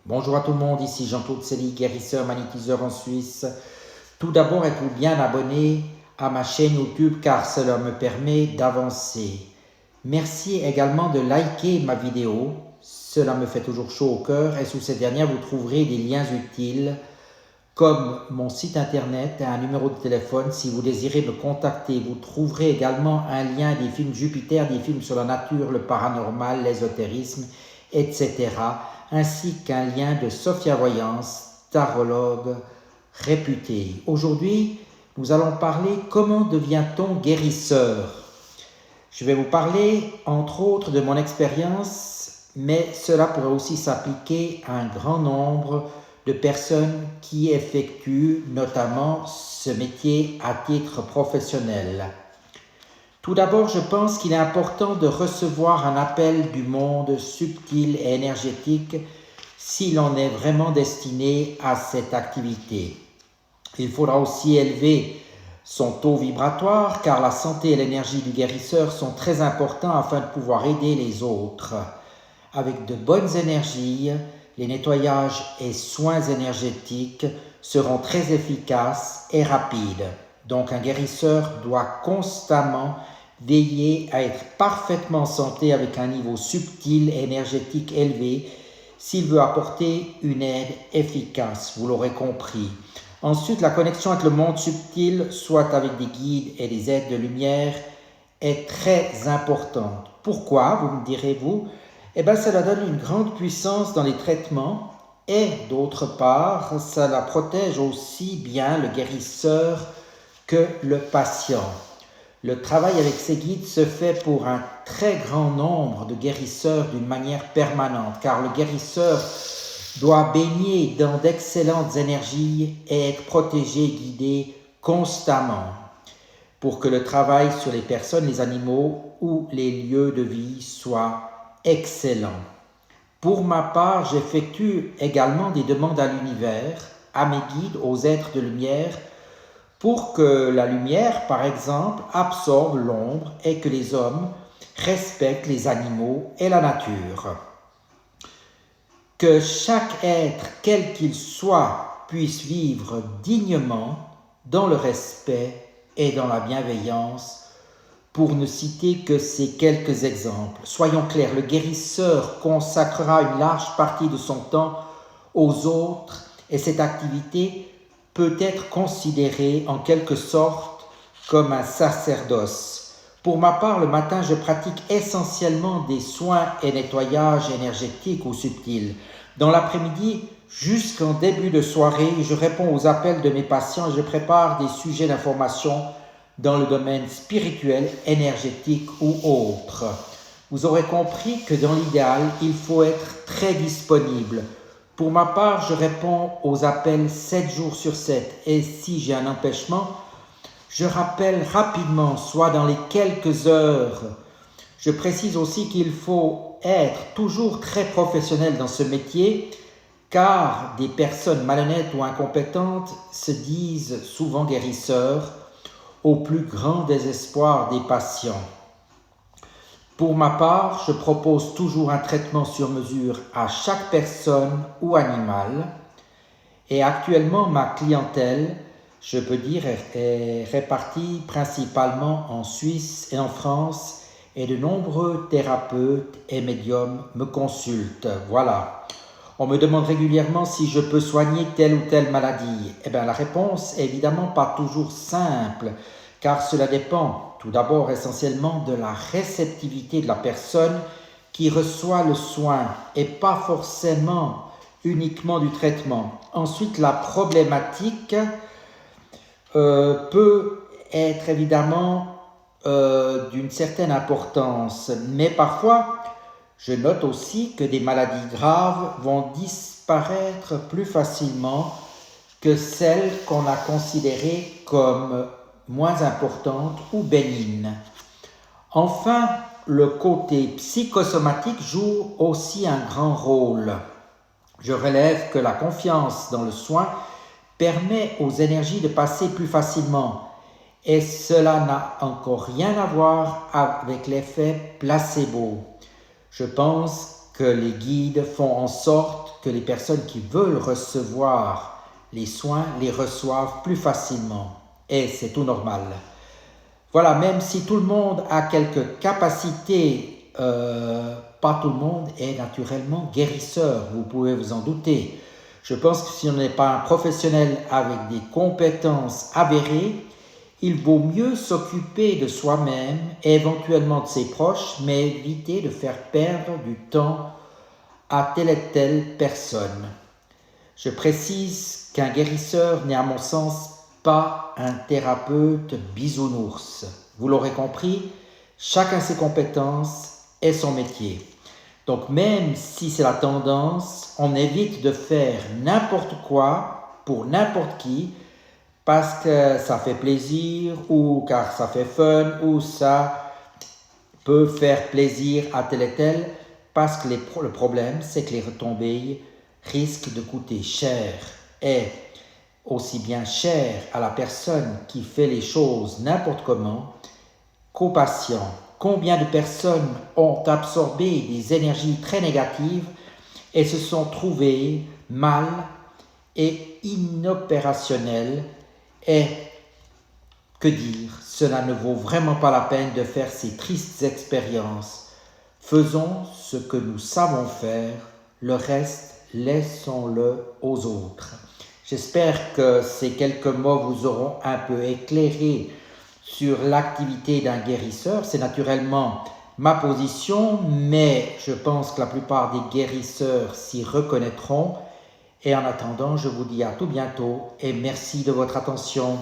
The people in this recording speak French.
Bonjour à tout le monde, ici Jean-Claude Sely, guérisseur, magnétiseur en Suisse. Tout d'abord, êtes-vous bien abonné à ma chaîne YouTube car cela me permet d'avancer. Merci également de liker ma vidéo, cela me fait toujours chaud au cœur et sous cette dernière vous trouverez des liens utiles comme mon site internet et un numéro de téléphone. Si vous désirez me contacter, vous trouverez également un lien des films Jupiter, des films sur la nature, le paranormal, l'ésotérisme, etc. ainsi qu'un lien de Sophia Voyance, tarologue réputée. Aujourd'hui, nous allons parler comment devient-on guérisseur. Je vais vous parler entre autres de mon expérience, mais cela pourrait aussi s'appliquer à un grand nombre de personnes qui effectuent notamment ce métier à titre professionnel. Tout d'abord, je pense qu'il est important de recevoir un appel du monde subtil et énergétique si l'on est vraiment destiné à cette activité. Il faudra aussi élever son taux vibratoire car la santé et l'énergie du guérisseur sont très importants afin de pouvoir aider les autres. Avec de bonnes énergies, les nettoyages et soins énergétiques seront très efficaces et rapides. Donc un guérisseur doit constamment veiller à être parfaitement en santé avec un niveau subtil et énergétique élevé s'il veut apporter une aide efficace, vous l'aurez compris. Ensuite, la connexion avec le monde subtil, soit avec des guides et des aides de lumière, est très importante. Pourquoi, vous me direz-vous? Cela donne une grande puissance dans les traitements et d'autre part, cela protège aussi bien le guérisseur que le patient. Le travail avec ces guides se fait pour un très grand nombre de guérisseurs d'une manière permanente, car le guérisseur doit baigner dans d'excellentes énergies et être protégé, guidé constamment pour que le travail sur les personnes, les animaux ou les lieux de vie soit excellent. Pour ma part, j'effectue également des demandes à l'univers, à mes guides, aux êtres de lumière, pour que la lumière, par exemple, absorbe l'ombre et que les hommes respectent les animaux et la nature. Que chaque être, quel qu'il soit, puisse vivre dignement dans le respect et dans la bienveillance, pour ne citer que ces quelques exemples. Soyons clairs, le guérisseur consacrera une large partie de son temps aux autres et cette activité peut être considérée en quelque sorte comme un sacerdoce. Pour ma part, le matin, je pratique essentiellement des soins et nettoyages énergétiques ou subtils. Dans l'après-midi, jusqu'en début de soirée, je réponds aux appels de mes patients et je prépare des sujets d'information dans le domaine spirituel, énergétique ou autre. Vous aurez compris que dans l'idéal, il faut être très disponible. Pour ma part, je réponds aux appels 7 jours sur 7 et si j'ai un empêchement, je rappelle rapidement, soit dans les quelques heures. Je précise aussi qu'il faut être toujours très professionnel dans ce métier car des personnes malhonnêtes ou incompétentes se disent souvent guérisseurs au plus grand désespoir des patients. Pour ma part, je propose toujours un traitement sur mesure à chaque personne ou animal et actuellement ma clientèle, je peux dire, est répartie principalement en Suisse et en France et de nombreux thérapeutes et médiums me consultent. Voilà. On me demande régulièrement si je peux soigner telle ou telle maladie. La réponse est évidemment pas toujours simple, car cela dépend tout d'abord essentiellement de la réceptivité de la personne qui reçoit le soin et pas forcément uniquement du traitement. Ensuite, la problématique peut être évidemment d'une certaine importance, mais parfois, je note aussi que des maladies graves vont disparaître plus facilement que celles qu'on a considérées comme moins importantes ou bénignes. Enfin, le côté psychosomatique joue aussi un grand rôle. Je relève que la confiance dans le soin permet aux énergies de passer plus facilement et cela n'a encore rien à voir avec l'effet placebo. Je pense que les guides font en sorte que les personnes qui veulent recevoir les soins les reçoivent plus facilement. Et c'est tout normal. Voilà, même si tout le monde a quelques capacités, pas tout le monde est naturellement guérisseur, vous pouvez vous en douter. Je pense que si on n'est pas un professionnel avec des compétences avérées, il vaut mieux s'occuper de soi-même et éventuellement de ses proches, mais éviter de faire perdre du temps à telle et telle personne. Je précise qu'un guérisseur n'est à mon sens pas un thérapeute bisounours. Vous l'aurez compris, chacun ses compétences et son métier. Donc même si c'est la tendance, on évite de faire n'importe quoi pour n'importe qui parce que ça fait plaisir ou car ça fait fun ou ça peut faire plaisir à tel et tel, parce que le problème c'est que les retombées risquent de coûter cher, et aussi bien cher à la personne qui fait les choses n'importe comment qu'au patient. Combien de personnes ont absorbé des énergies très négatives et se sont trouvées mal et inopérationnelles, et que dire, cela ne vaut vraiment pas la peine de faire ces tristes expériences. Faisons ce que nous savons faire, le reste, laissons-le aux autres. J'espère que ces quelques mots vous auront un peu éclairé sur l'activité d'un guérisseur. C'est naturellement ma position, mais je pense que la plupart des guérisseurs s'y reconnaîtront. Et en attendant, je vous dis à tout bientôt et merci de votre attention.